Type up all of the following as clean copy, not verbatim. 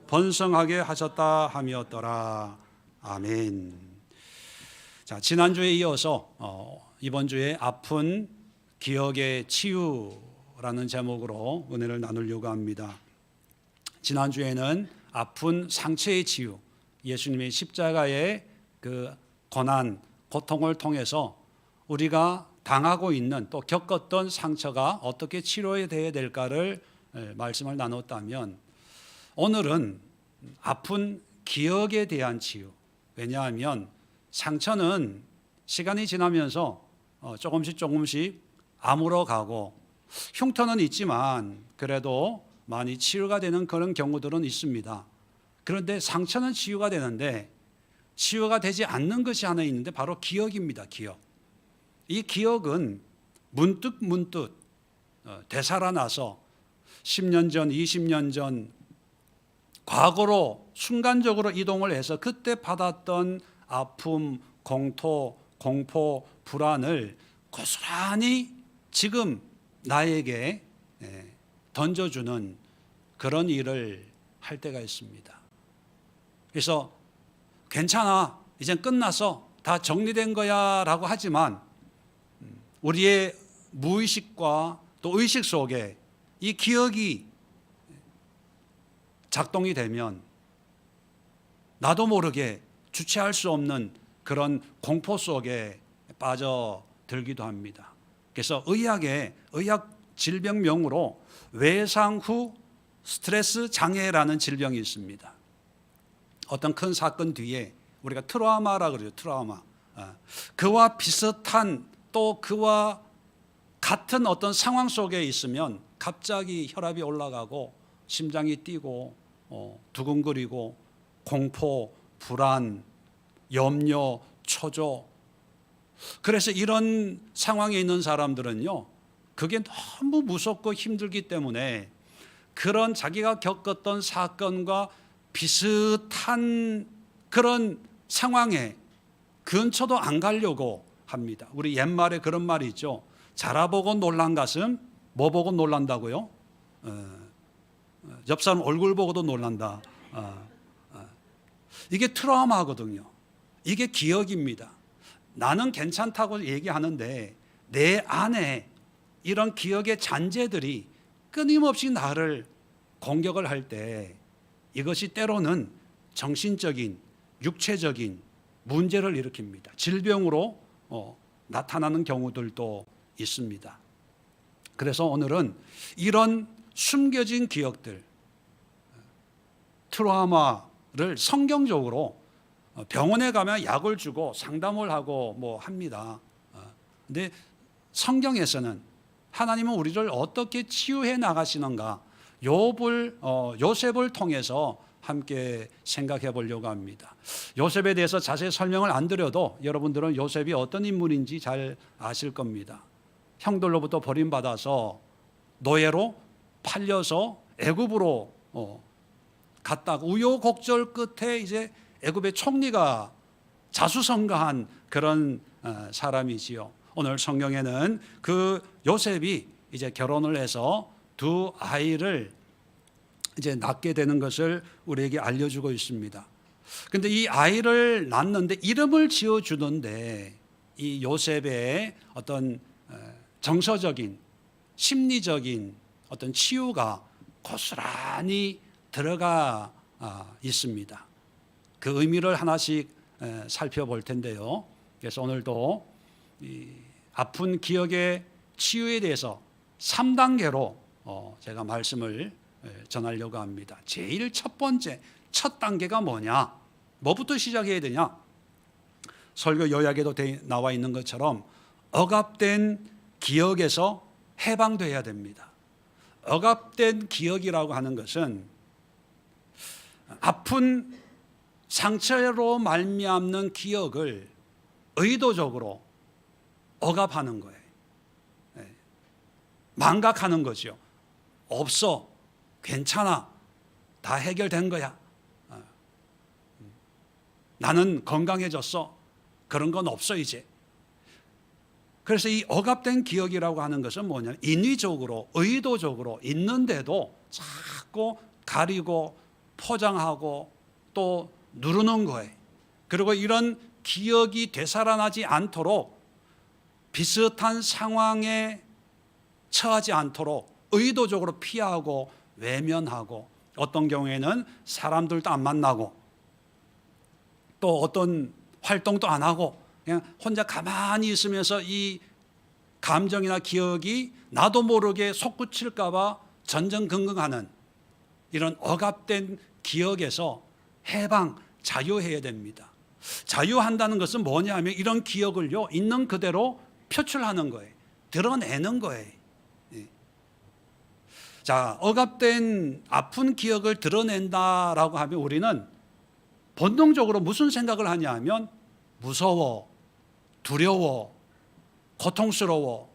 번성하게 하셨다 하였더라. 아멘. 자, 지난주에 이어서 이번 주에 아픈 기억의 치유라는 제목으로 은혜를 나누려고 합니다. 지난주에는 아픈 상처의 치유, 예수님의 십자가의 그 고난, 고통을 통해서 우리가 당하고 있는 또 겪었던 상처가 어떻게 치료돼야 될까를 말씀을 나눴다면, 오늘은 아픈 기억에 대한 치유. 왜냐하면 상처는 시간이 지나면서 조금씩 아물어가고 흉터는 있지만 그래도 많이 치유가 되는 그런 경우들은 있습니다. 그런데 상처는 치유가 되는데 치유가 되지 않는 것이 하나 있는데 바로 기억입니다. 기억. 이 기억은 문득 되살아나서 10년 전, 20년 전 과거로 순간적으로 이동을 해서 그때 받았던 아픔, 공포, 불안을 고스란히 지금 나에게 던져주는 그런 일을 할 때가 있습니다. 그래서 괜찮아, 이젠 끝났어, 다 정리된 거야 라고 하지만 우리의 무의식과 또 의식 속에 이 기억이 작동이 되면 나도 모르게 주체할 수 없는 그런 공포 속에 빠져들기도 합니다. 그래서 의학 질병명으로 외상 후 스트레스 장애라는 질병이 있습니다. 어떤 큰 사건 뒤에 우리가 트라우마라고 그러죠. 트라우마. 그와 비슷한 또 그와 같은 어떤 상황 속에 있으면 갑자기 혈압이 올라가고 심장이 뛰고 두근거리고 공포, 불안, 염려, 초조. 그래서 이런 상황에 있는 사람들은요, 그게 너무 무섭고 힘들기 때문에 그런 자기가 겪었던 사건과 비슷한 그런 상황에 근처도 안 가려고 합니다. 우리 옛말에 그런 말이 있죠. 자라보고 놀란 가슴 뭐 보고 놀란다고요? 옆 사람 얼굴 보고도 놀란다. 이게 트라우마거든요. 이게 기억입니다. 나는 괜찮다고 얘기하는데 내 안에 이런 기억의 잔재들이 끊임없이 나를 공격을 할 때 이것이 때로는 정신적인, 육체적인 문제를 일으킵니다. 질병으로 나타나는 경우들도 있습니다. 그래서 오늘은 이런 숨겨진 기억들, 트라우마를 성경적으로 병원에 가면 약을 주고 상담을 하고 뭐 합니다. 근데 성경에서는 하나님은 우리를 어떻게 치유해 나가시는가, 요셉을 통해서 함께 생각해 보려고 합니다. 요셉에 대해서 자세히 설명을 안 드려도 여러분들은 요셉이 어떤 인물인지 잘 아실 겁니다. 형들로부터 버림받아서 노예로 팔려서 애굽으로 갔다가 우여곡절 끝에 이제 애굽의 총리가 자수성가한 그런 사람이지요. 오늘 성경에는 그 요셉이 이제 결혼을 해서 두 아이를 이제 낳게 되는 것을 우리에게 알려주고 있습니다. 그런데 이 아이를 낳는데 이름을 지어주는데 이 요셉의 어떤 정서적인, 심리적인 어떤 치유가 고스란히 들어가 있습니다. 그 의미를 하나씩 살펴볼 텐데요. 그래서 오늘도 이 아픈 기억의 치유에 대해서 3단계로 제가 말씀을 전하려고 합니다. 제일 첫 번째, 첫 단계가 뭐냐? 뭐부터 시작해야 되냐? 설교 요약에도 나와 있는 것처럼 억압된 기억에서 해방돼야 됩니다. 억압된 기억이라고 하는 것은 아픈 상처로 말미암는 기억을 의도적으로 억압하는 거예요. 망각하는 거죠. 없어, 괜찮아, 다 해결된 거야. 나는 건강해졌어, 그런 건 없어 이제. 그래서 이 억압된 기억이라고 하는 것은 뭐냐면 인위적으로, 의도적으로 있는데도 자꾸 가리고 포장하고 또 누르는 거예요. 그리고 이런 기억이 되살아나지 않도록 비슷한 상황에 처하지 않도록 의도적으로 피하고 외면하고, 어떤 경우에는 사람들도 안 만나고 또 어떤 활동도 안 하고 그냥 혼자 가만히 있으면서 이 감정이나 기억이 나도 모르게 솟구칠까 봐 전전긍긍하는 이런 억압된 기억에서 해방, 자유해야 됩니다. 자유한다는 것은 뭐냐 하면 이런 기억을요, 있는 그대로 표출하는 거예요. 드러내는 거예요. 자, 억압된 아픈 기억을 드러낸다라고 하면 우리는 본능적으로 무슨 생각을 하냐 하면 무서워, 두려워, 고통스러워,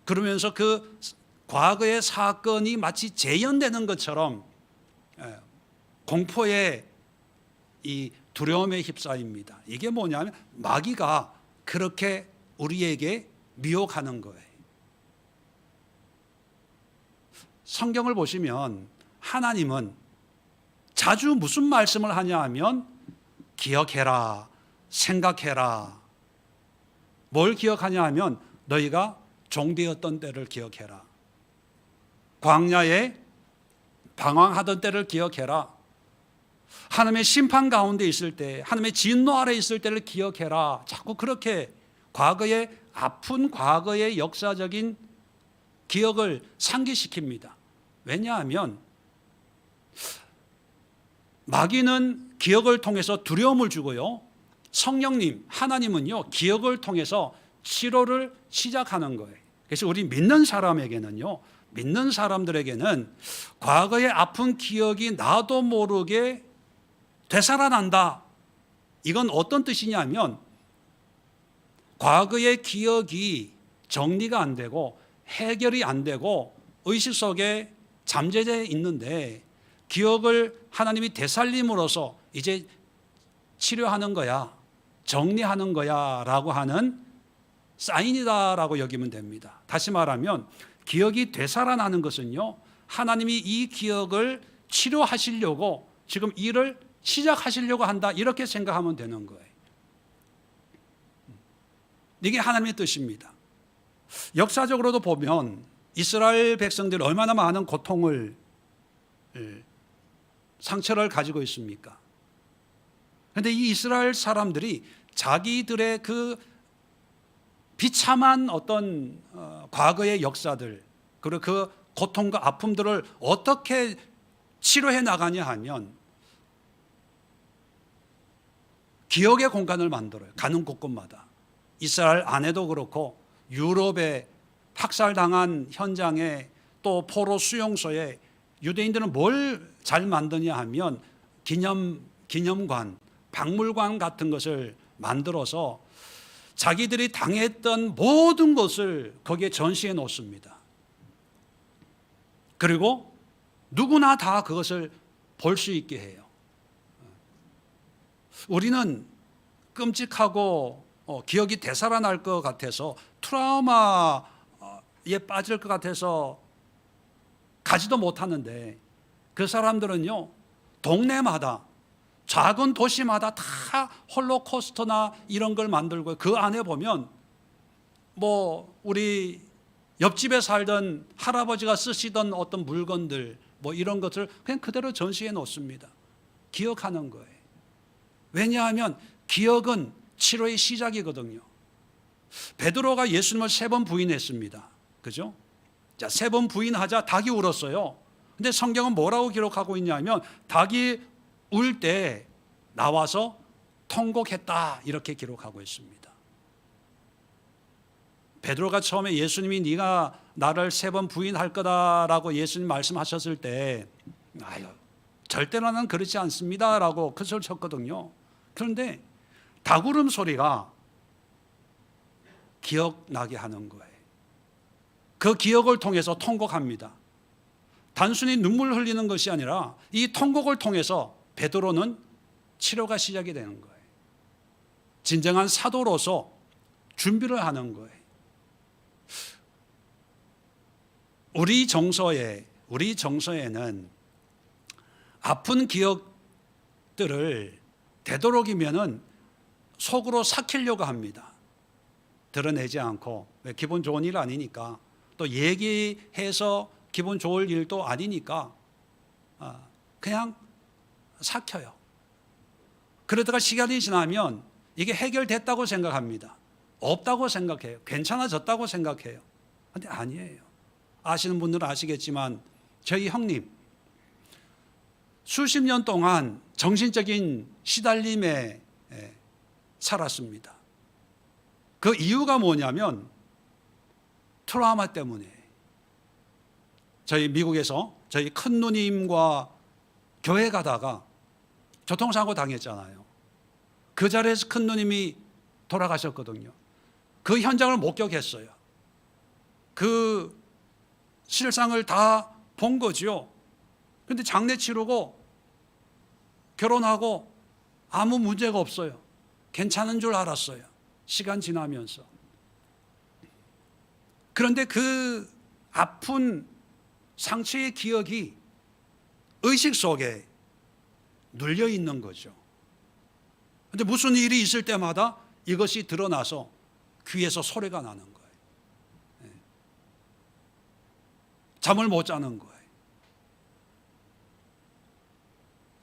그러면서 그 과거의 사건이 마치 재현되는 것처럼 공포의 이 두려움에 휩싸입니다. 이게 뭐냐면 마귀가 그렇게 우리에게 미혹하는 거예요. 성경을 보시면 하나님은 자주 무슨 말씀을 하냐 하면 기억해라, 생각해라. 뭘 기억하냐 하면 너희가 종되었던 때를 기억해라. 광야에 방황하던 때를 기억해라. 하나님의 심판 가운데 있을 때, 하나님의 진노 아래 있을 때를 기억해라. 자꾸 그렇게 과거의 아픈 과거의 역사적인 기억을 상기시킵니다. 왜냐하면 마귀는 기억을 통해서 두려움을 주고요, 성령님, 하나님은요, 기억을 통해서 치료를 시작하는 거예요. 그래서 우리 믿는 사람에게는요, 믿는 사람들에게는 과거의 아픈 기억이 나도 모르게 되살아난다. 이건 어떤 뜻이냐면 과거의 기억이 정리가 안 되고 해결이 안 되고 의식 속에 잠재되어 있는데 기억을 하나님이 되살림으로써 이제 치료하는 거야, 정리하는 거야 라고 하는 사인이다라고 여기면 됩니다. 다시 말하면 기억이 되살아나는 것은요, 하나님이 이 기억을 치료하시려고 지금 일을 시작하시려고 한다, 이렇게 생각하면 되는 거예요. 이게 하나님의 뜻입니다. 역사적으로도 보면 이스라엘 백성들이 얼마나 많은 고통을, 상처를 가지고 있습니까? 그런데 이 이스라엘 사람들이 자기들의 그 비참한 어떤 과거의 역사들, 그리고 그 고통과 아픔들을 어떻게 치료해 나가냐 하면 기억의 공간을 만들어요. 가는 곳곳마다. 이스라엘 안에도 그렇고 유럽의 학살당한 현장에 또 포로 수용소에 유대인들은 뭘 잘 만드냐 하면 기념관, 박물관 같은 것을 만들어서 자기들이 당했던 모든 것을 거기에 전시해 놓습니다. 그리고 누구나 다 그것을 볼 수 있게 해요. 우리는 끔찍하고 기억이 되살아날 것 같아서, 트라우마에 빠질 것 같아서 가지도 못하는데, 그 사람들은요, 동네마다 작은 도시마다 다 홀로코스터나 이런 걸 만들고, 그 안에 보면 뭐 우리 옆집에 살던 할아버지가 쓰시던 어떤 물건들, 뭐 이런 것을 그냥 그대로 전시해 놓습니다. 기억하는 거예요. 왜냐하면 기억은 치료의 시작이거든요. 베드로가 예수님을 3번 부인했습니다. 그죠? 자, 3번 부인하자 닭이 울었어요. 근데 성경은 뭐라고 기록하고 있냐면 닭이 울 때 나와서 통곡했다, 이렇게 기록하고 있습니다. 베드로가 처음에 예수님이 네가 나를 3번 부인할 거다라고 예수님 말씀하셨을 때 아유, 절대로 나는 그렇지 않습니다라고 그 소리를 쳤거든요. 그런데 닭울음 소리가 기억나게 하는 거예요. 그 기억을 통해서 통곡합니다. 단순히 눈물 흘리는 것이 아니라 이 통곡을 통해서 베드로는 치료가 시작이 되는 거예요. 진정한 사도로서 준비를 하는 거예요. 우리 정서에는 아픈 기억들을 되도록이면은 속으로 삭히려고 합니다. 드러내지 않고. 왜? 기분 좋은 일 아니니까. 또 얘기해서 기분 좋을 일도 아니니까 그냥 삭혀요. 그러다가 시간이 지나면 이게 해결됐다고 생각합니다. 없다고 생각해요. 괜찮아졌다고 생각해요. 근데 아니에요. 아시는 분들은 아시겠지만 저희 형님 수십 년 동안 정신적인 시달림에 살았습니다. 그 이유가 뭐냐면 트라우마 때문에. 저희 미국에서 저희 큰 누님과 교회 가다가 교통사고 당했잖아요. 그 자리에서 큰 누님이 돌아가셨거든요. 그 현장을 목격했어요. 그 실상을 다 본 거죠. 근데 장례 치르고 결혼하고 아무 문제가 없어요. 괜찮은 줄 알았어요. 시간 지나면서. 그런데 그 아픈 상처의 기억이 의식 속에 눌려 있는 거죠. 그런데 무슨 일이 있을 때마다 이것이 드러나서 귀에서 소리가 나는 거예요. 잠을 못 자는 거예요.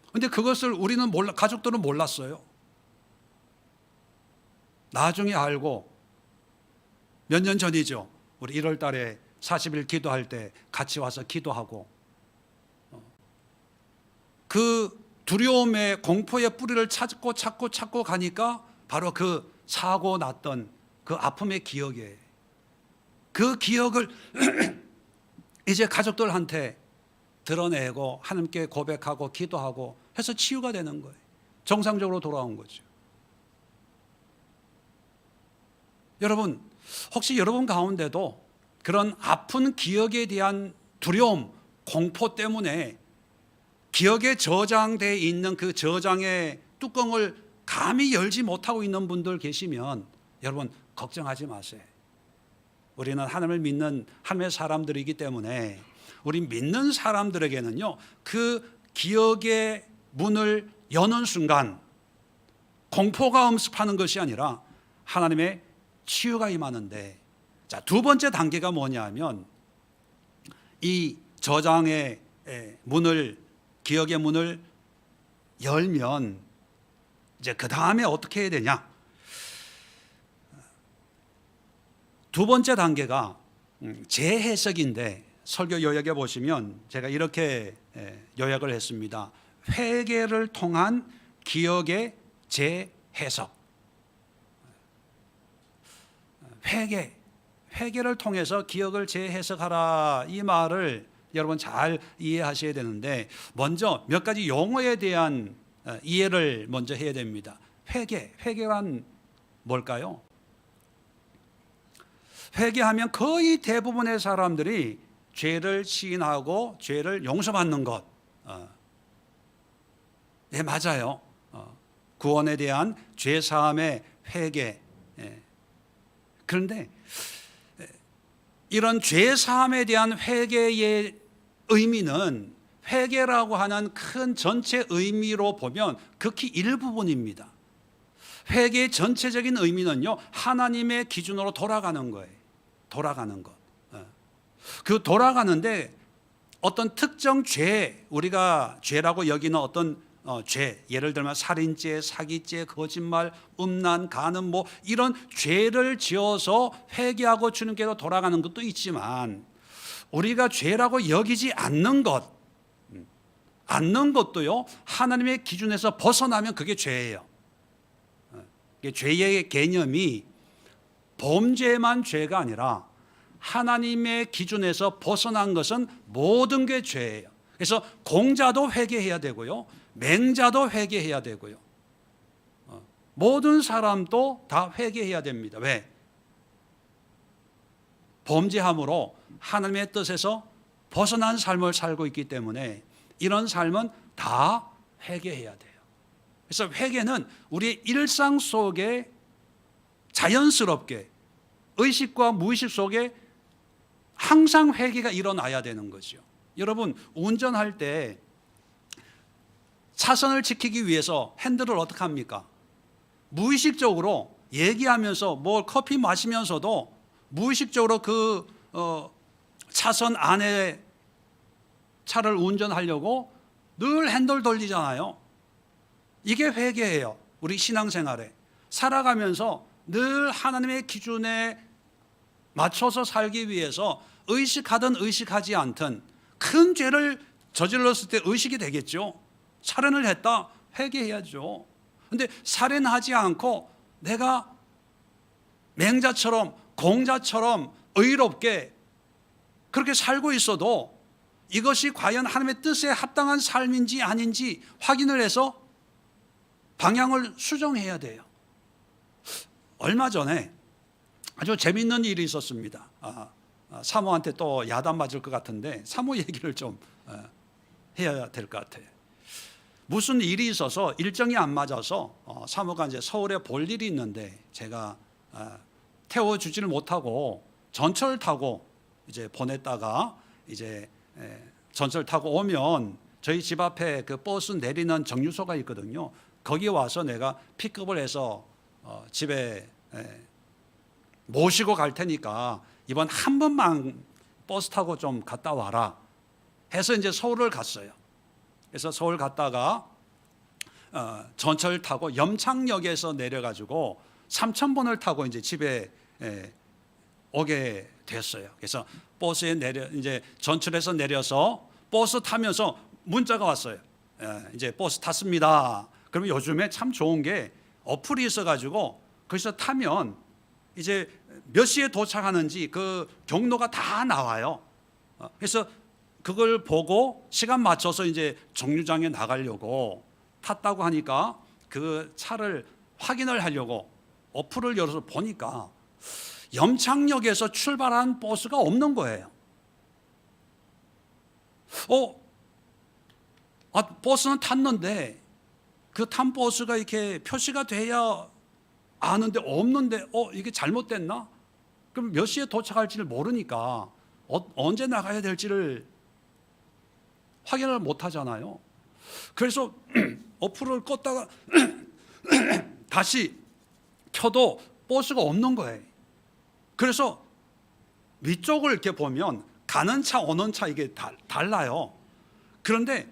그런데 그것을 우리는 가족들은 몰랐어요. 나중에 알고 몇 년 전이죠. 우리 1월 달에 40일 기도할 때 같이 와서 기도하고 그 두려움의 공포의 뿌리를 찾고 가니까 바로 그 사고 났던 그 아픔의 기억이에요. 그 기억을 이제 가족들한테 드러내고 하나님께 고백하고 기도하고 해서 치유가 되는 거예요. 정상적으로 돌아온 거죠. 여러분, 혹시 여러분 가운데도 그런 아픈 기억에 대한 두려움, 공포 때문에 기억에 저장되어 있는 그 저장의 뚜껑을 감히 열지 못하고 있는 분들 계시면 여러분 걱정하지 마세요. 우리는 하나님을 믿는 하나님의 사람들이기 때문에 우리 믿는 사람들에게는요, 그 기억의 문을 여는 순간 공포가 엄습하는 것이 아니라 하나님의 치유가 임하는데, 자, 두 번째 단계가 뭐냐면 이 저장의 문을, 기억의 문을 열면 이제 그 다음에 어떻게 해야 되냐? 두 번째 단계가 재해석인데, 설교 요약에 보시면 제가 이렇게 요약을 했습니다. 회개를 통한 기억의 재해석. 회개를 통해서 기억을 재해석하라, 이 말을 여러분 잘 이해하셔야 되는데, 먼저 몇 가지 용어에 대한 이해를 먼저 해야 됩니다. 회개란 뭘까요? 회개하면 거의 대부분의 사람들이 죄를 시인하고 죄를 용서받는 것. 네, 맞아요. 구원에 대한 죄사함의 회개. 그런데 이런 죄사함에 대한 회개의 의미는 회개라고 하는 큰 전체 의미로 보면 극히 일부분입니다. 회개의 전체적인 의미는요, 하나님의 기준으로 돌아가는 거예요. 돌아가는 것. 그 돌아가는데 어떤 특정 죄, 우리가 죄라고 여기는 어떤 죄, 예를 들면 살인죄, 사기죄, 거짓말, 음란, 간음, 뭐 이런 죄를 지어서 회개하고 주님께로 돌아가는 것도 있지만, 우리가 죄라고 여기지 않는 것도요, 하나님의 기준에서 벗어나면 그게 죄예요. 죄의 개념이 범죄만 죄가 아니라 하나님의 기준에서 벗어난 것은 모든 게 죄예요. 그래서 공자도 회개해야 되고요, 맹자도 회개해야 되고요, 모든 사람도 다 회개해야 됩니다. 왜? 범죄함으로 하나님의 뜻에서 벗어난 삶을 살고 있기 때문에 이런 삶은 다 회개해야 돼요. 그래서 회개는 우리의 일상 속에 자연스럽게 의식과 무의식 속에 항상 회개가 일어나야 되는 거죠. 여러분, 운전할 때 차선을 지키기 위해서 핸들을 어떻게 합니까? 무의식적으로 얘기하면서 뭐 커피 마시면서도 무의식적으로 그 차선 안에 차를 운전하려고 늘 핸들 돌리잖아요. 이게 회개예요. 우리 신앙생활에 살아가면서 늘 하나님의 기준에 맞춰서 살기 위해서 의식하든 의식하지 않든 큰 죄를 저질렀을 때 의식이 되겠죠. 살인을 했다, 회개해야죠. 근데 살인하지 않고 내가 맹자처럼 공자처럼 의롭게 그렇게 살고 있어도 이것이 과연 하나님의 뜻에 합당한 삶인지 아닌지 확인을 해서 방향을 수정해야 돼요. 얼마 전에 아주 재미있는 일이 있었습니다. 사모한테 또 야단 맞을 것 같은데 사모 얘기를 좀 해야 될 것 같아요. 무슨 일이 있어서 일정이 안 맞아서 사모가 이제 서울에 볼 일이 있는데 제가 태워주지를 못하고 전철 타고 이제 보냈다가 이제 전철 타고 오면 저희 집 앞에 그 버스 내리는 정류소가 있거든요. 거기 와서 내가 픽업을 해서 집에 모시고 갈 테니까 이번 한 번만 버스 타고 좀 갔다 와라 해서 이제 서울을 갔어요. 그래서 서울 갔다가 전철 타고 염창역에서 내려가지고 3,000번을 타고 이제 집에 오게 됐어요. 그래서 버스에 이제 전철에서 내려서 버스 타면서 문자가 왔어요. 이제 버스 탔습니다. 그러면 요즘에 참 좋은 게 어플이 있어가지고 거기서 타면 이제 몇 시에 도착하는지 그 경로가 다 나와요. 그래서 그걸 보고 시간 맞춰서 이제 정류장에 나가려고 탔다고 하니까 그 차를 확인을 하려고 어플을 열어서 보니까 염창역에서 출발한 버스가 없는 거예요. 버스는 탔는데 그 탄 버스가 이렇게 표시가 돼야 아는데 없는데 이게 잘못됐나? 그럼 몇 시에 도착할지를 모르니까 언제 나가야 될지를 확인을 못 하잖아요. 그래서 어플을 껐다가 다시 켜도 버스가 없는 거예요. 그래서 위쪽을 이렇게 보면 가는 차 오는 차 이게 달라요. 그런데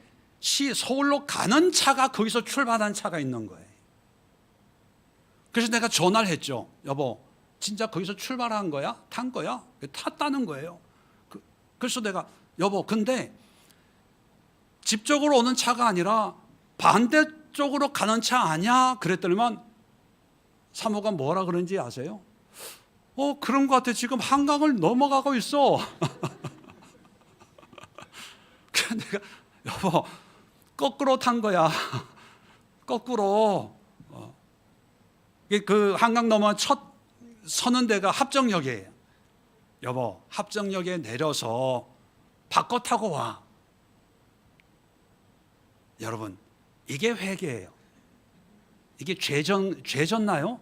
서울로 가는 차가 거기서 출발한 차가 있는 거예요. 그래서 내가 전화를 했죠. 여보, 진짜 거기서 출발한 거야? 탄 거야? 탔다는 거예요. 그래서 내가 여보, 근데 집 쪽으로 오는 차가 아니라 반대쪽으로 가는 차 아니야? 그랬더니만 사모가 뭐라 그런지 아세요? 그런 것 같아. 지금 한강을 넘어가고 있어. 그래서 내가 여보, 거꾸로 탄 거야. 거꾸로. 그 한강 넘어 첫 서는 데가 합정역이에요. 여보, 합정역에 내려서 바꿔 타고 와. 여러분, 이게 회개예요. 이게 죄졌나요?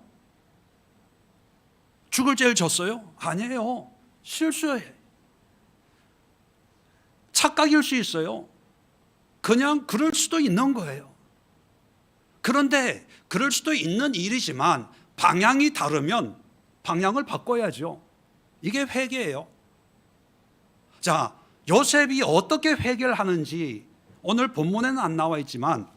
죽을 죄를 졌어요? 아니에요. 실수예요. 착각일 수 있어요. 그냥 그럴 수도 있는 거예요. 그런데 그럴 수도 있는 일이지만 방향이 다르면 방향을 바꿔야죠. 이게 회개예요. 자, 요셉이 어떻게 회개를 하는지 오늘 본문에는 안 나와 있지만,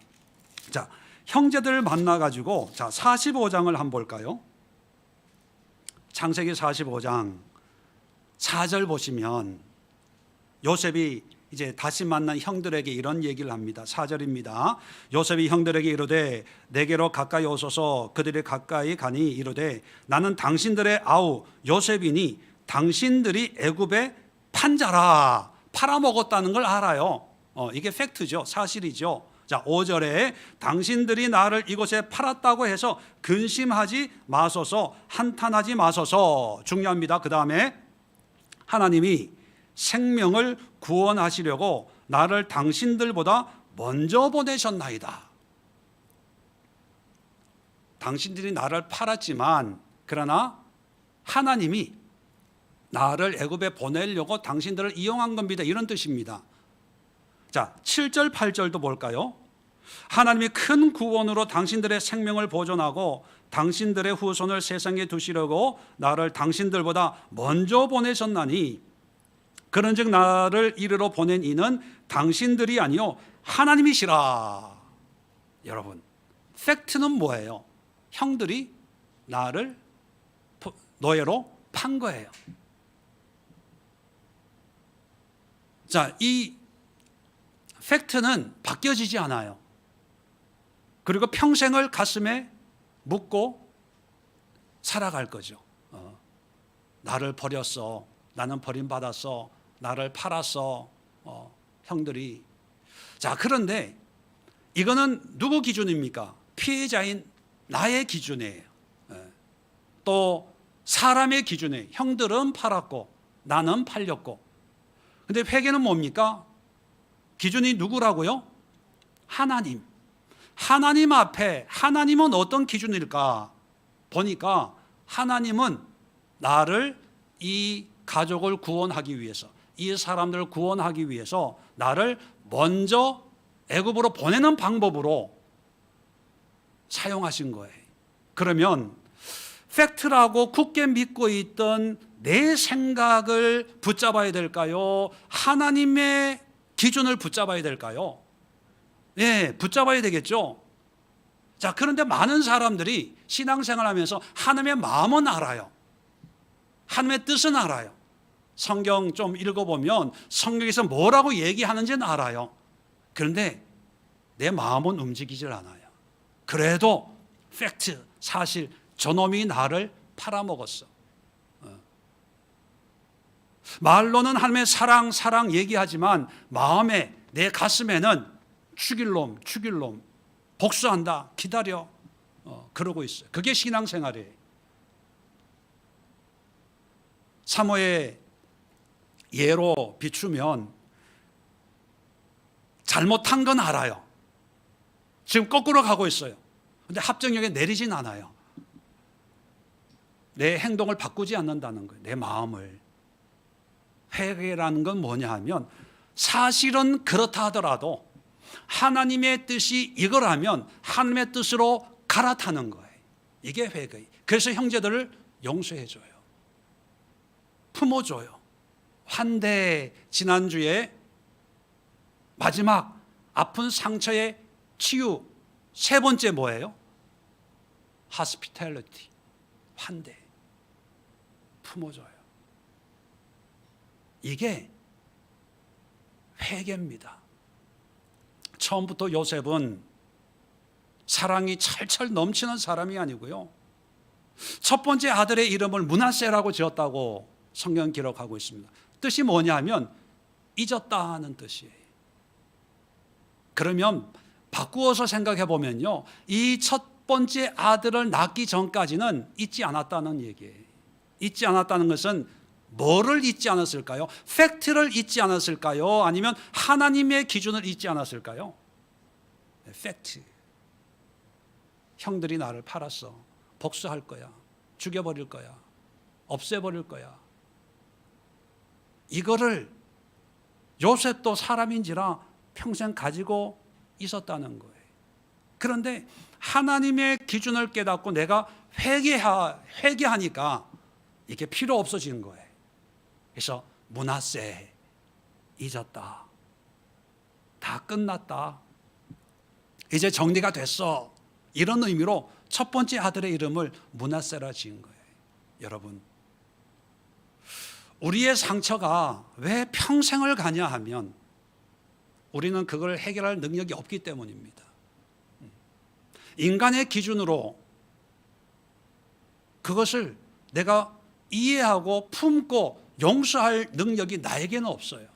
자, 형제들을 만나가지고, 자, 45장을 한번 볼까요? 창세기 45장 4절 보시면 요셉이 이제 다시 만난 형들에게 이런 얘기를 합니다. 4절입니다. 요셉이 형들에게 이르되 내게로 가까이 오소서. 그들이 가까이 가니 이르되 나는 당신들의 아우 요셉이니 당신들이 애굽의 판자라. 팔아먹었다는 걸 알아요. 이게 팩트죠. 사실이죠. 자, 5절에 당신들이 나를 이곳에 팔았다고 해서 근심하지 마소서, 한탄하지 마소서. 중요합니다. 그 다음에 하나님이 생명을 구원하시려고 나를 당신들보다 먼저 보내셨나이다. 당신들이 나를 팔았지만 그러나 하나님이 나를 애굽에 보내려고 당신들을 이용한 겁니다. 이런 뜻입니다. 자, 7절 8절도 볼까요? 하나님이 큰 구원으로 당신들의 생명을 보존하고 당신들의 후손을 세상에 두시려고 나를 당신들보다 먼저 보내셨나니 그런즉 나를 이르러 보낸 이는 당신들이 아니요 하나님이시라. 여러분, 팩트는 뭐예요? 형들이 나를 노예로 판 거예요. 자, 이 팩트는 바뀌어지지 않아요. 그리고 평생을 가슴에 묻고 살아갈 거죠. 나를 버렸어. 나는 버림받았어. 나를 팔았어. 형들이. 자, 그런데 이거는 누구 기준입니까? 피해자인 나의 기준이에요. 또 사람의 기준이에요. 형들은 팔았고 나는 팔렸고. 근데 회개는 뭡니까? 기준이 누구라고요? 하나님. 하나님 앞에 하나님은 어떤 기준일까? 보니까 하나님은 나를, 이 가족을 구원하기 위해서, 이 사람들을 구원하기 위해서 나를 먼저 애굽으로 보내는 방법으로 사용하신 거예요. 그러면 팩트라고 굳게 믿고 있던 내 생각을 붙잡아야 될까요? 하나님의 기준을 붙잡아야 될까요? 네, 붙잡아야 되겠죠. 자, 그런데 많은 사람들이 신앙생활 하면서 하나님의 마음은 알아요. 하나님의 뜻은 알아요. 성경 좀 읽어보면 성경에서 뭐라고 얘기하는지는 알아요. 그런데 내 마음은 움직이질 않아요. 그래도 팩트, 사실 저놈이 나를 팔아먹었어. 말로는 하나님의 사랑 얘기하지만 마음에, 내 가슴에는 죽일 놈, 복수한다, 기다려, 그러고 있어요. 그게 신앙생활이에요. 사모의 예로 비추면 잘못한 건 알아요. 지금 거꾸로 가고 있어요. 근데 합정역에 내리진 않아요. 내 행동을 바꾸지 않는다는 거예요. 내 마음을. 회개라는 건 뭐냐 하면 사실은 그렇다 하더라도 하나님의 뜻이 이거라면 하나님의 뜻으로 갈아타는 거예요. 이게 회개예요. 그래서 형제들을 용서해줘요. 품어줘요. 환대. 지난주에 마지막 아픈 상처의 치유 세 번째 뭐예요? hospitality. 환대. 품어줘요. 이게 회개입니다. 처음부터 요셉은 사랑이 철철 넘치는 사람이 아니고요. 첫 번째 아들의 이름을 므낫세라고 지었다고 성경 기록하고 있습니다. 뜻이 뭐냐면 잊었다는 뜻이에요. 그러면 바꾸어서 생각해 보면요, 이 첫 번째 아들을 낳기 전까지는 잊지 않았다는 얘기예요. 잊지 않았다는 것은 뭐를 잊지 않았을까요? 팩트를 잊지 않았을까요? 아니면 하나님의 기준을 잊지 않았을까요? 팩트. 형들이 나를 팔았어. 복수할 거야. 죽여버릴 거야. 없애버릴 거야. 이거를 요셉도 사람인지라 평생 가지고 있었다는 거예요. 그런데 하나님의 기준을 깨닫고 내가 회개하니까 이게 필요 없어지는 거예요. 그래서 므낫세, 잊었다. 다 끝났다. 이제 정리가 됐어. 이런 의미로 첫 번째 아들의 이름을 므낫세라 지은 거예요. 여러분, 우리의 상처가 왜 평생을 가냐 하면 우리는 그걸 해결할 능력이 없기 때문입니다. 인간의 기준으로 그것을 내가 이해하고 품고 용서할 능력이 나에게는 없어요.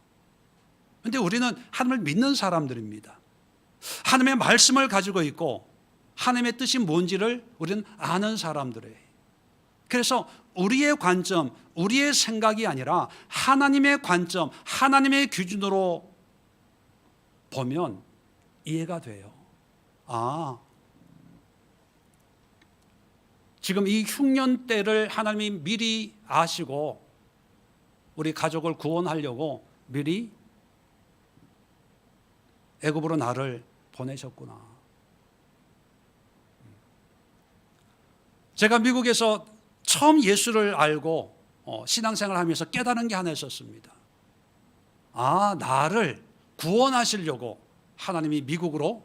그런데 우리는 하나님을 믿는 사람들입니다. 하나님의 말씀을 가지고 있고 하나님의 뜻이 뭔지를 우리는 아는 사람들이에요. 그래서 우리의 관점, 우리의 생각이 아니라 하나님의 관점, 하나님의 기준으로 보면 이해가 돼요. 지금 이 흉년 때를 하나님이 미리 아시고 우리 가족을 구원하려고 미리 애굽으로 나를 보내셨구나. 제가 미국에서 처음 예수를 알고 신앙생활을 하면서 깨달은 게 하나 있었습니다. 아, 나를 구원하시려고 하나님이 미국으로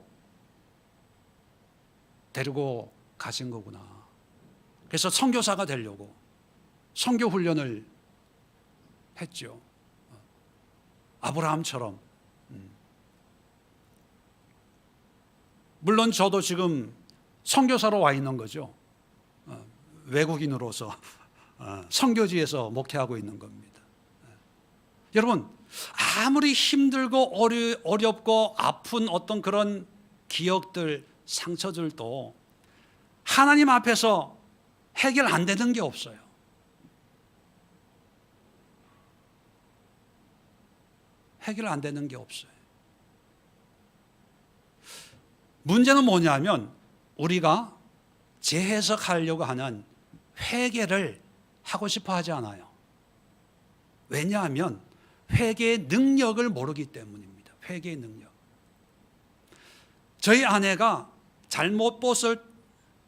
데리고 가신 거구나. 그래서 선교사가 되려고 선교 훈련을 했죠. 아브라함처럼. 물론 저도 지금 선교사로 와 있는 거죠. 외국인으로서 선교지에서 목회하고 있는 겁니다. 여러분, 아무리 힘들고 어렵고 아픈 어떤 그런 기억들, 상처들도 하나님 앞에서 해결 안 되는 게 없어요. 해결 안 되는 게 없어요. 문제는 뭐냐면 우리가 재해석하려고 하는 회개를 하고 싶어 하지 않아요. 왜냐하면 회개의 능력을 모르기 때문입니다. 회개의 능력. 저희 아내가 잘못봇을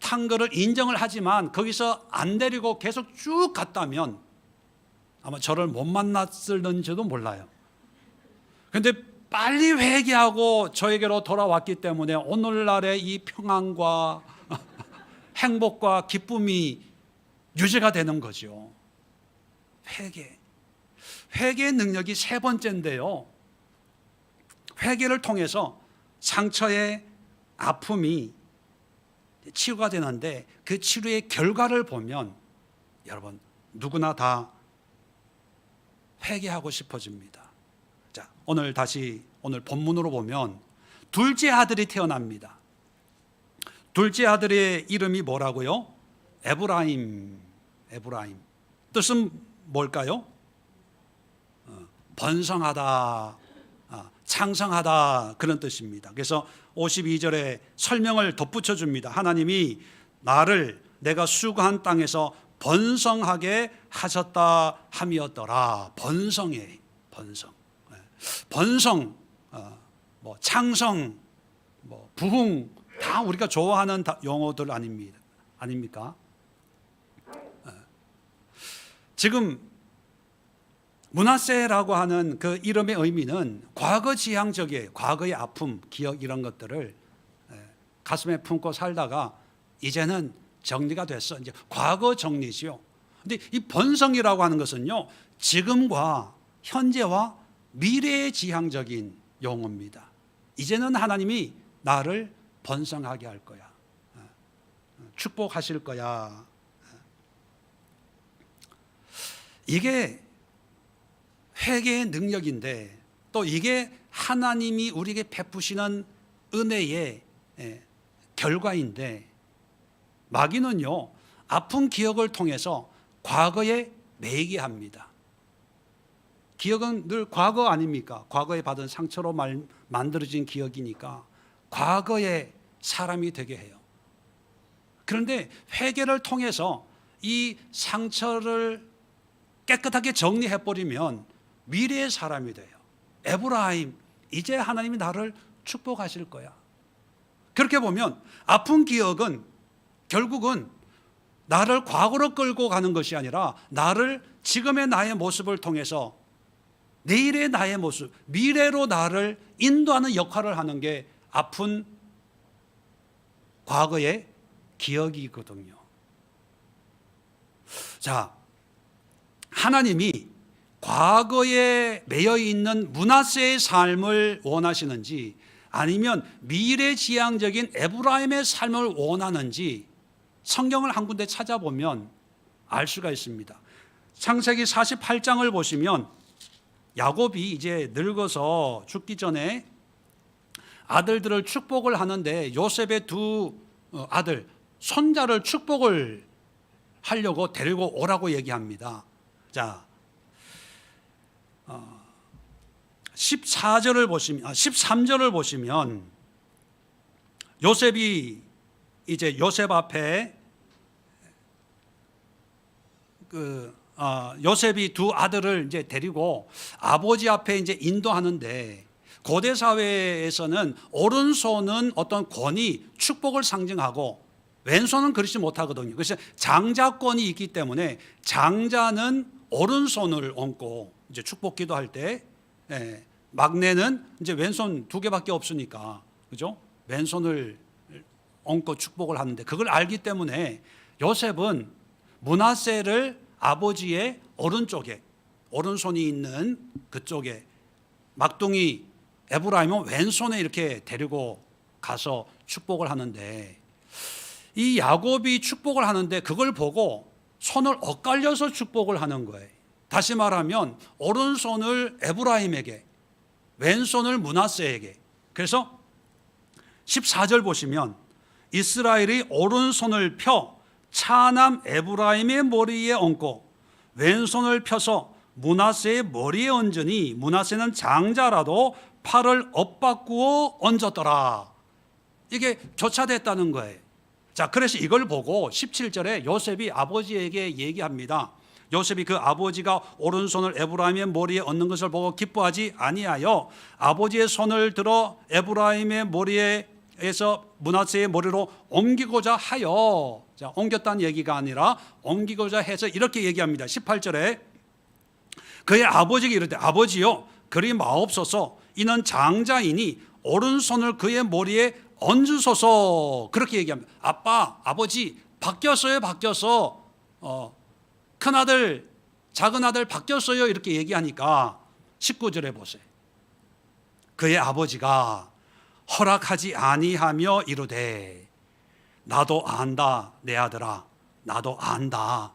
탄 거를 인정을 하지만 거기서 안 데리고 계속 쭉 갔다면 아마 저를 못 만났을는지도 몰라요. 그런데 빨리 회개하고 저에게로 돌아왔기 때문에 오늘날의 이 평안과 행복과 기쁨이 유지가 되는 거죠. 회개. 회개의 능력이 세 번째인데요. 회개를 통해서 상처의 아픔이 치유가 되는데 그 치료의 결과를 보면 여러분 누구나 다 회개하고 싶어집니다. 자, 오늘 본문으로 보면 둘째 아들이 태어납니다. 둘째 아들의 이름이 뭐라고요? 에브라임. 뜻은 뭘까요? 번성하다, 창성하다 그런 뜻입니다. 그래서 52절에 설명을 덧붙여 줍니다. 하나님이 나를 내가 수고한 땅에서 번성하게 하셨다 함이었더라. 번성해, 번성, 창성, 부흥 다 우리가 좋아하는 용어들 아닙니까? 지금 므낫세라고 하는 그 이름의 의미는 과거 지향적이에요. 과거의 아픔, 기억 이런 것들을 가슴에 품고 살다가 이제는 정리가 됐어. 이제 과거 정리지요. 근데 이 번성이라고 하는 것은요, 지금과 현재와 미래의 지향적인 용어입니다. 이제는 하나님이 나를 번성하게 할 거야. 축복하실 거야. 이게 회개의 능력인데 또 이게 하나님이 우리에게 베푸시는 은혜의 결과인데 마귀는요 아픈 기억을 통해서 과거에 매이게 합니다. 기억은 늘 과거 아닙니까? 과거에 받은 상처로 만들어진 기억이니까 과거의 사람이 되게 해요. 그런데 회개를 통해서 이 상처를 깨끗하게 정리해버리면 미래의 사람이 돼요. 에브라임, 이제 하나님이 나를 축복하실 거야. 그렇게 보면 아픈 기억은 결국은 나를 과거로 끌고 가는 것이 아니라 나를 지금의 나의 모습을 통해서 내일의 나의 모습, 미래로 나를 인도하는 역할을 하는 게 아픈 과거의 기억이거든요. 자, 하나님이 과거에 매여 있는 므낫세의 삶을 원하시는지 아니면 미래지향적인 에브라임의 삶을 원하는지 성경을 한 군데 찾아보면 알 수가 있습니다. 창세기 48장을 보시면 야곱이 이제 늙어서 죽기 전에 아들들을 축복을 하는데 요셉의 두 아들 손자를 축복을 하려고 데리고 오라고 얘기합니다. 자, 13절을 보시면 요셉이 이제 요셉 앞에 요셉이 두 아들을 이제 데리고 아버지 앞에 이제 인도하는데 고대 사회에서는 오른손은 어떤 권위, 축복을 상징하고 왼손은 그렇지 못하거든요. 그래서 장자권이 있기 때문에 장자는 오른손을 얹고 이제 축복 기도할 때, 막내는 이제 왼손 2개밖에 없으니까, 그죠? 왼손을 얹고 축복을 하는데, 그걸 알기 때문에 요셉은 므낫세를 아버지의 오른쪽에, 오른손이 있는 그쪽에, 막둥이 에브라임은 왼손에 이렇게 데리고 가서 축복을 하는데, 이 야곱이 축복을 하는데 그걸 보고 손을 엇갈려서 축복을 하는 거예요. 다시 말하면 오른손을 에브라임에게, 왼손을 므낫세에게. 그래서 14절 보시면 이스라엘이 오른손을 펴 차남 에브라임의 머리에 얹고 왼손을 펴서 므낫세의 머리에 얹으니 므낫세는 장자라도 팔을 엇바꾸어 얹었더라. 이게 교차됐다는 거예요. 자, 그래서 이걸 보고 17절에 요셉이 아버지에게 얘기합니다. 요셉이 그 아버지가 오른손을 에브라임의 머리에 얹는 것을 보고 기뻐하지 아니하여 아버지의 손을 들어 에브라임의 머리에서 므낫세의 머리로 옮기고자 하여, 자, 옮겼다는 얘기가 아니라 옮기고자 해서 이렇게 얘기합니다. 18절에 그의 아버지가 이르되 아버지여 그리 마옵소서 이는 장자이니 오른손을 그의 머리에 얹으소서. 그렇게 얘기합니다. 아빠, 아버지 바뀌었어요, 바뀌었어. 큰아들, 작은아들 바뀌었어요. 이렇게 얘기하니까 19절에 보세요. 그의 아버지가 허락하지 아니하며 이르되 나도 안다 내 아들아, 나도 안다.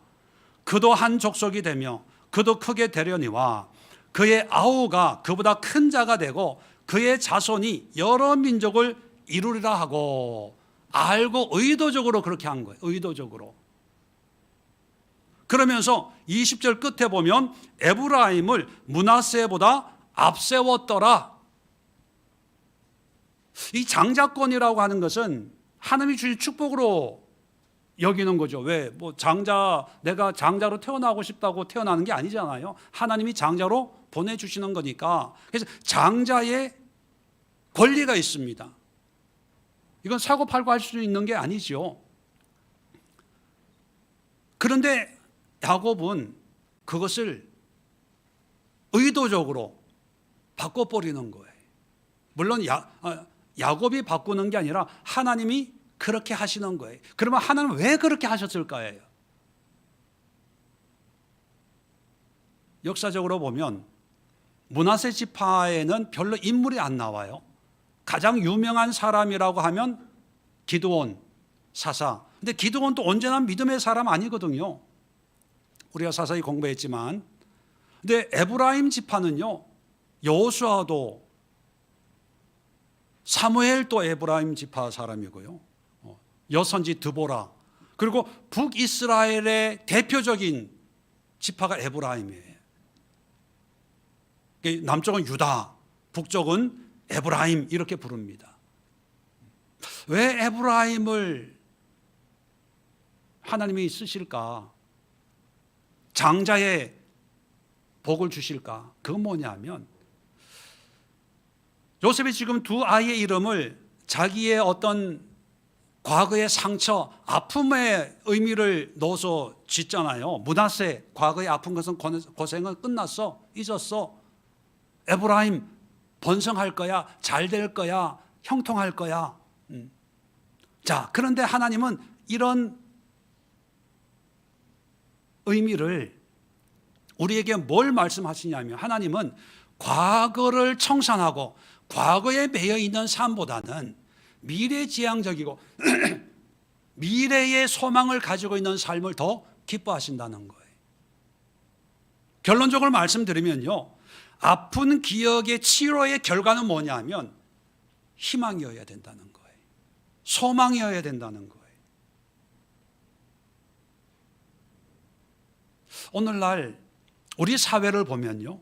그도 한 족속이 되며 그도 크게 되려니와 그의 아우가 그보다 큰 자가 되고 그의 자손이 여러 민족을 이루리라 하고, 알고 의도적으로 그렇게 한 거예요. 의도적으로. 그러면서 20절 끝에 보면 에브라임을 므낫세보다 앞세웠더라. 이 장자권이라고 하는 것은 하나님이 주신 축복으로 여기는 거죠. 왜? 뭐 내가 장자로 태어나고 싶다고 태어나는 게 아니잖아요. 하나님이 장자로 보내주시는 거니까. 그래서 장자의 권리가 있습니다. 이건 사고 팔고 할 수 있는 게 아니죠. 그런데 야곱은 그것을 의도적으로 바꿔버리는 거예요. 물론 야곱이 바꾸는 게 아니라 하나님이 그렇게 하시는 거예요. 그러면 하나님은 왜 그렇게 하셨을까요? 역사적으로 보면 므낫세 지파에는 별로 인물이 안 나와요. 가장 유명한 사람이라고 하면 기드온 사사. 근데 기드온도 언제나 믿음의 사람 아니거든요. 우리가 사사히 공부했지만. 근데 에브라임 지파는요, 여호수아도, 사무엘도 에브라임 지파 사람이고요, 여선지 드보라, 그리고 북이스라엘의 대표적인 지파가 에브라임이에요. 남쪽은 유다, 북쪽은 에브라임 이렇게 부릅니다. 왜 에브라임을 하나님이 쓰실까? 장자의 복을 주실까? 그건 뭐냐면 요셉이 지금 두 아이의 이름을 자기의 어떤 과거의 상처, 아픔의 의미를 넣어서 짓잖아요. 므낫세, 과거의 아픈 것은 고생은 끝났어, 잊었어. 에브라임, 번성할 거야, 잘 될 거야, 형통할 거야. 자, 그런데 하나님은 이런 의미를 우리에게 뭘 말씀하시냐면, 하나님은 과거를 청산하고 과거에 매여 있는 삶보다는 미래지향적이고 미래의 소망을 가지고 있는 삶을 더 기뻐하신다는 거예요. 결론적으로 말씀드리면요, 아픈 기억의 치료의 결과는 뭐냐면 희망이어야 된다는 거예요. 소망이어야 된다는 거예요. 오늘날 우리 사회를 보면요,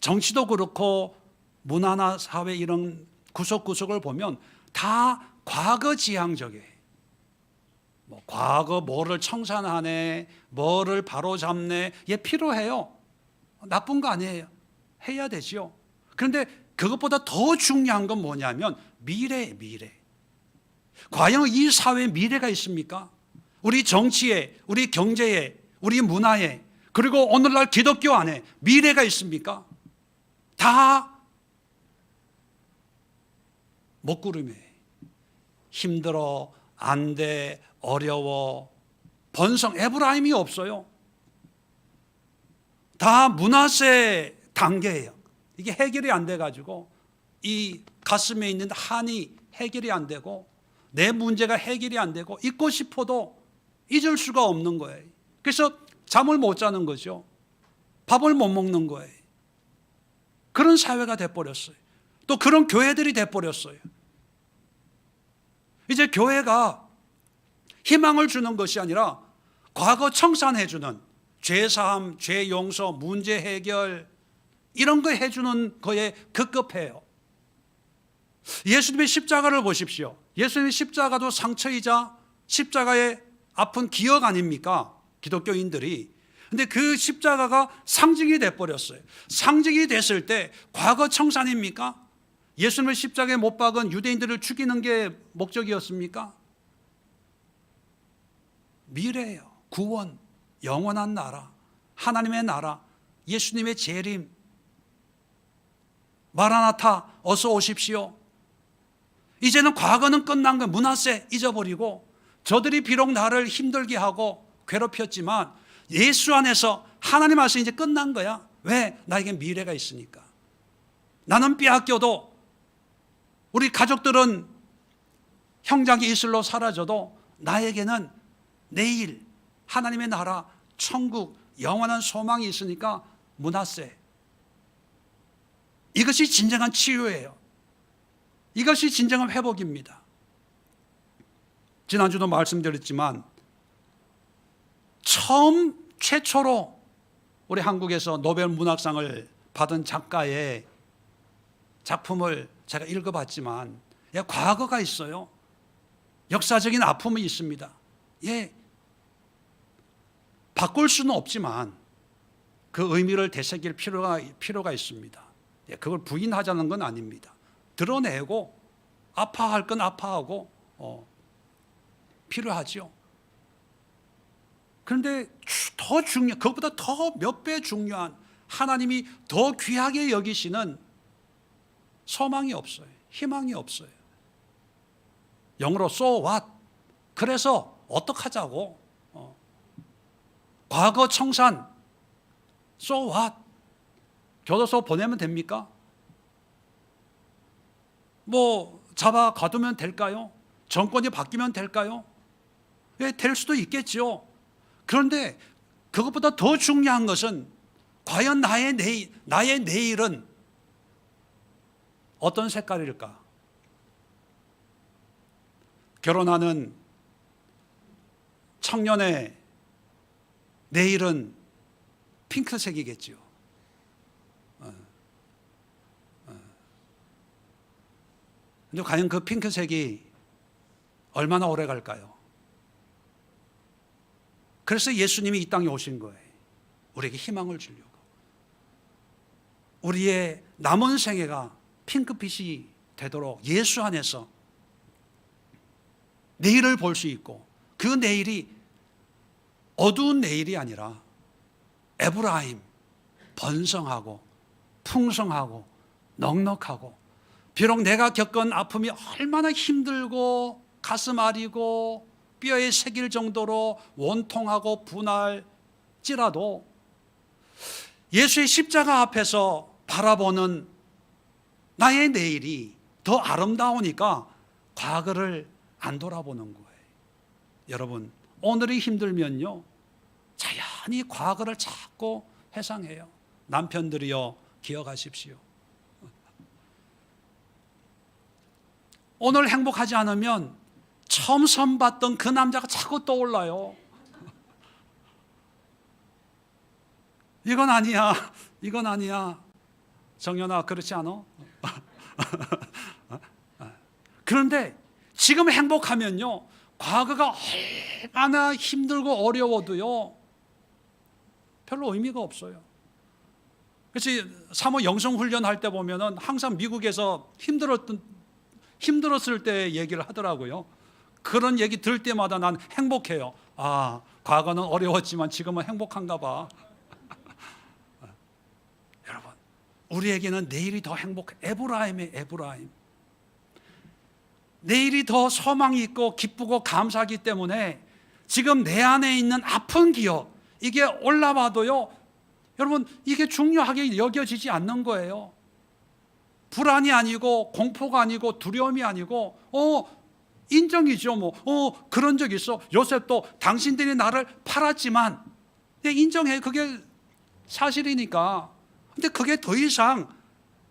정치도 그렇고 문화나 사회 이런 구석구석을 보면 다 과거 지향적이에요. 과거 뭐를 청산하네, 뭐를 바로잡네. 예, 필요해요. 나쁜 거 아니에요. 해야 되죠. 그런데 그것보다 더 중요한 건 뭐냐면 미래예요, 미래. 과연 이 사회에 미래가 있습니까? 우리 정치에, 우리 경제에, 우리 문화에, 그리고 오늘날 기독교 안에 미래가 있습니까? 다 먹구름이에요. 힘들어, 안 돼, 어려워, 번성, 에브라임이 없어요. 다 므낫세 단계예요. 이게 해결이 안 돼가지고 이 가슴에 있는 한이 해결이 안 되고 내 문제가 해결이 안 되고 잊고 싶어도 잊을 수가 없는 거예요. 그래서 잠을 못 자는 거죠. 밥을 못 먹는 거예요. 그런 사회가 돼버렸어요. 또 그런 교회들이 돼버렸어요. 이제 교회가 희망을 주는 것이 아니라 과거 청산해주는 죄사함, 죄 용서, 문제 해결 이런 거 해주는 거에 급급해요. 예수님의 십자가를 보십시오. 예수님의 십자가도 상처이자 십자가의 아픈 기억 아닙니까? 기독교인들이. 근데 그 십자가가 상징이 돼버렸어요. 상징이 됐을 때 과거 청산입니까? 예수님을 십자가에 못 박은 유대인들을 죽이는 게 목적이었습니까? 미래예요. 구원, 영원한 나라, 하나님의 나라, 예수님의 재림. 마라나타, 어서 오십시오. 이제는 과거는 끝난 거예요. 므낫세 잊어버리고 저들이 비록 나를 힘들게 하고 괴롭혔지만 예수 안에서 하나님 안에서 이제 끝난 거야. 왜? 나에게 미래가 있으니까. 나는 빼앗겨도 우리 가족들은 형장이 이슬로 사라져도 나에게는 내일 하나님의 나라, 천국, 영원한 소망이 있으니까 므낫세. 이것이 진정한 치유예요. 이것이 진정한 회복입니다. 지난주도 말씀드렸지만 최초로 우리 한국에서 노벨 문학상을 받은 작가의 작품을 제가 읽어봤지만 과거가 있어요. 역사적인 아픔이 있습니다. 예, 바꿀 수는 없지만 그 의미를 되새길 필요가 있습니다. 예, 그걸 부인하자는 건 아닙니다. 드러내고 아파할 건 아파하고 필요하죠. 그런데 그것보다 더 몇 배 중요한 하나님이 더 귀하게 여기시는 소망이 없어요. 희망이 없어요. 영어로 so what? 그래서 어떡하자고? 과거 청산 so what? 교도소 보내면 됩니까? 뭐 잡아 가두면 될까요? 정권이 바뀌면 될까요? 예, 될 수도 있겠죠. 그런데 그것보다 더 중요한 것은 과연 나의 내일은 어떤 색깔일까? 결혼하는 청년의 내일은 핑크색이겠죠. 근데 과연 그 핑크색이 얼마나 오래 갈까요? 그래서 예수님이 이 땅에 오신 거예요. 우리에게 희망을 주려고. 우리의 남은 생애가 핑크빛이 되도록 예수 안에서 내일을 볼 수 있고 그 내일이 어두운 내일이 아니라 에브라임, 번성하고 풍성하고 넉넉하고 비록 내가 겪은 아픔이 얼마나 힘들고 가슴 아리고 뼈에 새길 정도로 원통하고 분할지라도 예수의 십자가 앞에서 바라보는 나의 내일이 더 아름다우니까 과거를 안 돌아보는 거예요. 여러분, 오늘이 힘들면요 자연히 과거를 자꾸 회상해요. 남편들이여 기억하십시오. 오늘 행복하지 않으면 처음 선봤던 그 남자가 자꾸 떠올라요. 이건 아니야, 이건 아니야. 정연아, 그렇지 않아? 그런데 지금 행복하면요 과거가 얼마나 힘들고 어려워도요 별로 의미가 없어요. 그렇지, 사모 영성 훈련할 때 보면은 항상 미국에서 힘들었을 때 얘기를 하더라고요. 그런 얘기 들을 때마다 난 행복해요. 아, 과거는 어려웠지만 지금은 행복한가 봐. 여러분, 우리에게는 내일이 더 행복해. 에브라임의 에브라임. 내일이 더 소망이 있고 기쁘고 감사하기 때문에 지금 내 안에 있는 아픈 기억, 이게 올라와도요, 여러분, 이게 중요하게 여겨지지 않는 거예요. 불안이 아니고 공포가 아니고 두려움이 아니고 인정이죠. 그런 적 있어. 요셉도 당신들이 나를 팔았지만 인정해. 그게 사실이니까. 근데 그게 더 이상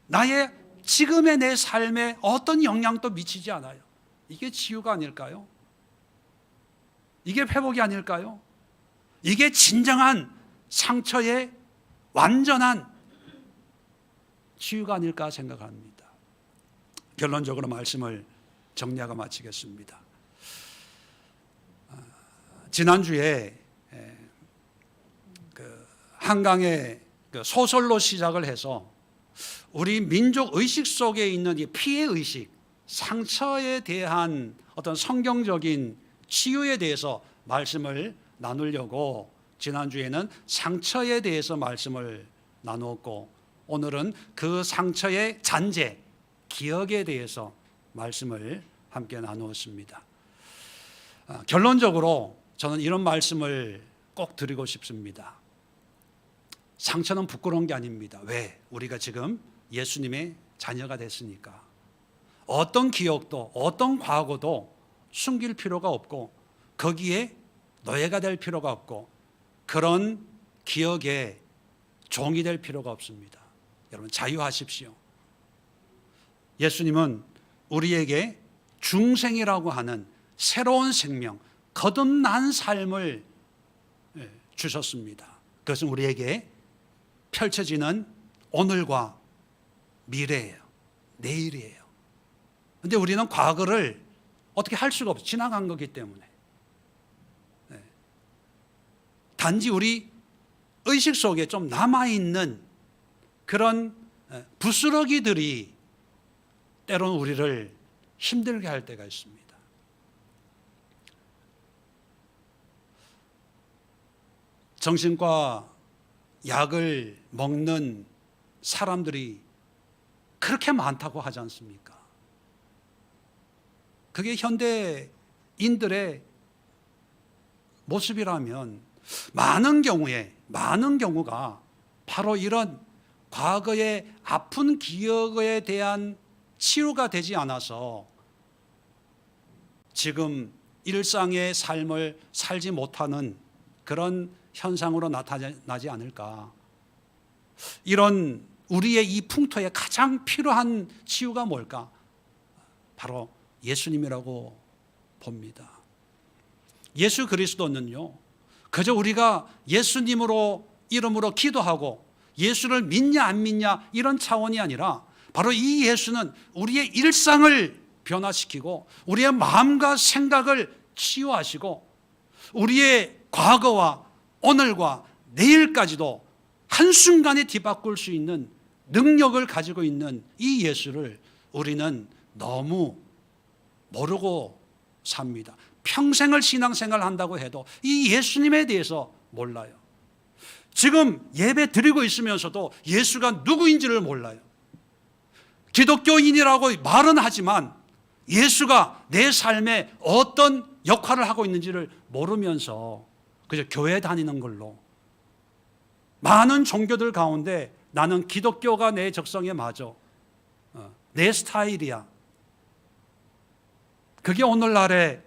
나의 지금의 내 삶에 어떤 영향도 미치지 않아요. 이게 치유가 아닐까요? 이게 회복이 아닐까요? 이게 진정한 상처의 완전한 치유가 아닐까 생각합니다. 결론적으로 말씀을 정리하고 마치겠습니다. 지난주에 한강의 소설로 시작을 해서 우리 민족 의식 속에 있는 이 피해 의식, 상처에 대한 어떤 성경적인 치유에 대해서 말씀을 나누려고 지난주에는 상처에 대해서 말씀을 나누었고, 오늘은 그 상처의 잔재, 기억에 대해서 말씀을 함께 나누었습니다. 결론적으로 저는 이런 말씀을 꼭 드리고 싶습니다. 상처는 부끄러운 게 아닙니다. 왜? 우리가 지금 예수님의 자녀가 됐으니까. 어떤 기억도 어떤 과거도 숨길 필요가 없고 거기에 노예가 될 필요가 없고 그런 기억에 종이 될 필요가 없습니다. 여러분, 자유하십시오. 예수님은 우리에게 중생이라고 하는 새로운 생명, 거듭난 삶을 주셨습니다. 그것은 우리에게 펼쳐지는 오늘과 미래예요. 내일이에요. 그런데 우리는 과거를 어떻게 할 수가 없어요. 지나간 거기 때문에. 단지 우리 의식 속에 좀 남아있는 그런 부스러기들이 때로는 우리를 힘들게 할 때가 있습니다. 정신과 약을 먹는 사람들이 그렇게 많다고 하지 않습니까? 그게 현대인들의 모습이라면 많은 경우가 바로 이런 과거의 아픈 기억에 대한 치유가 되지 않아서 지금 일상의 삶을 살지 못하는 그런 현상으로 나타나지 않을까. 이런 우리의 이 풍토에 가장 필요한 치유가 뭘까? 바로 예수님이라고 봅니다. 예수 그리스도는요, 그저 우리가 예수님으로 이름으로 기도하고 예수를 믿냐 안 믿냐 이런 차원이 아니라 바로 이 예수는 우리의 일상을 변화시키고 우리의 마음과 생각을 치유하시고 우리의 과거와 오늘과 내일까지도 한순간에 뒤바꿀 수 있는 능력을 가지고 있는 이 예수를 우리는 너무 모르고 삽니다. 평생을 신앙생활 한다고 해도 이 예수님에 대해서 몰라요. 지금 예배 드리고 있으면서도 예수가 누구인지를 몰라요. 기독교인이라고 말은 하지만 예수가 내 삶에 어떤 역할을 하고 있는지를 모르면서 그저 교회 다니는 걸로, 많은 종교들 가운데 나는 기독교가 내 적성에 맞아, 내 스타일이야. 그게 오늘날의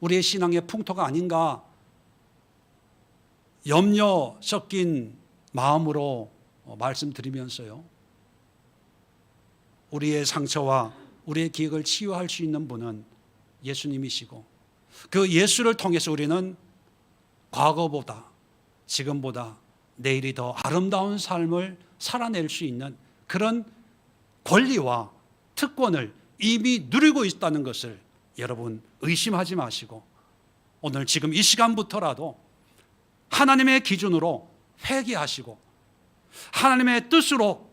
우리의 신앙의 풍토가 아닌가 염려 섞인 마음으로 말씀드리면서요, 우리의 상처와 우리의 기억을 치유할 수 있는 분은 예수님이시고 그 예수를 통해서 우리는 과거보다 지금보다 내일이 더 아름다운 삶을 살아낼 수 있는 그런 권리와 특권을 이미 누리고 있다는 것을 여러분 의심하지 마시고 오늘 지금 이 시간부터라도 하나님의 기준으로 회개하시고 하나님의 뜻으로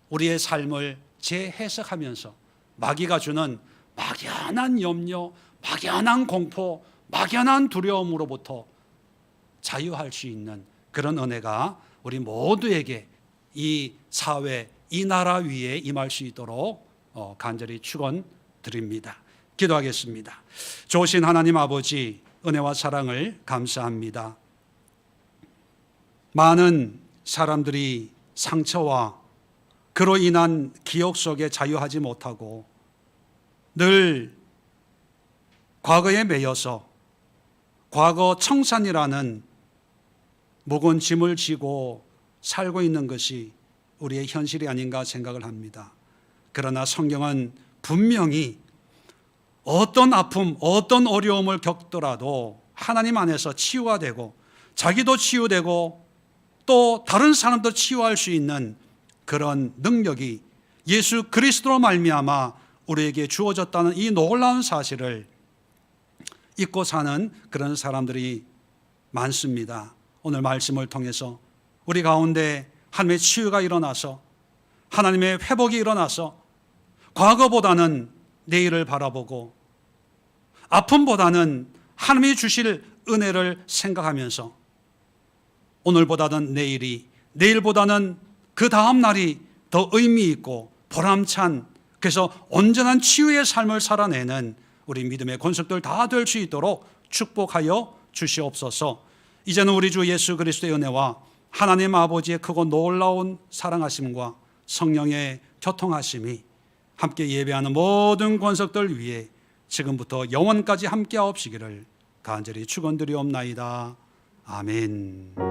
우리의 삶을 재해석하면서 마귀가 주는 막연한 염려, 막연한 공포, 막연한 두려움으로부터 자유할 수 있는 그런 은혜가 우리 모두에게 이 사회, 이 나라 위에 임할 수 있도록 간절히 축원드립니다. 기도하겠습니다. 좋으신 하나님 아버지, 은혜와 사랑을 감사합니다. 많은 사람들이 상처와 그로 인한 기억 속에 자유하지 못하고 늘 과거에 매여서 과거 청산이라는 무거운 짐을 지고 살고 있는 것이 우리의 현실이 아닌가 생각을 합니다. 그러나 성경은 분명히 어떤 아픔, 어떤 어려움을 겪더라도 하나님 안에서 치유가 되고 자기도 치유되고 또 다른 사람도 치유할 수 있는 그런 능력이 예수 그리스도로 말미암아 우리에게 주어졌다는 이 놀라운 사실을 잊고 사는 그런 사람들이 많습니다. 오늘 말씀을 통해서 우리 가운데 하나님의 치유가 일어나서 하나님의 회복이 일어나서 과거보다는 내일을 바라보고 아픔보다는 하나님이 주실 은혜를 생각하면서 오늘보다는 내일이, 내일보다는 그 다음 날이 더 의미 있고 보람찬, 그래서 온전한 치유의 삶을 살아내는 우리 믿음의 권속들 다 될 수 있도록 축복하여 주시옵소서. 이제는 우리 주 예수 그리스도의 은혜와 하나님 아버지의 크고 놀라운 사랑하심과 성령의 교통하심이 함께 예배하는 모든 권속들 위에 지금부터 영원까지 함께하옵시기를 간절히 축원드리옵나이다. 아멘.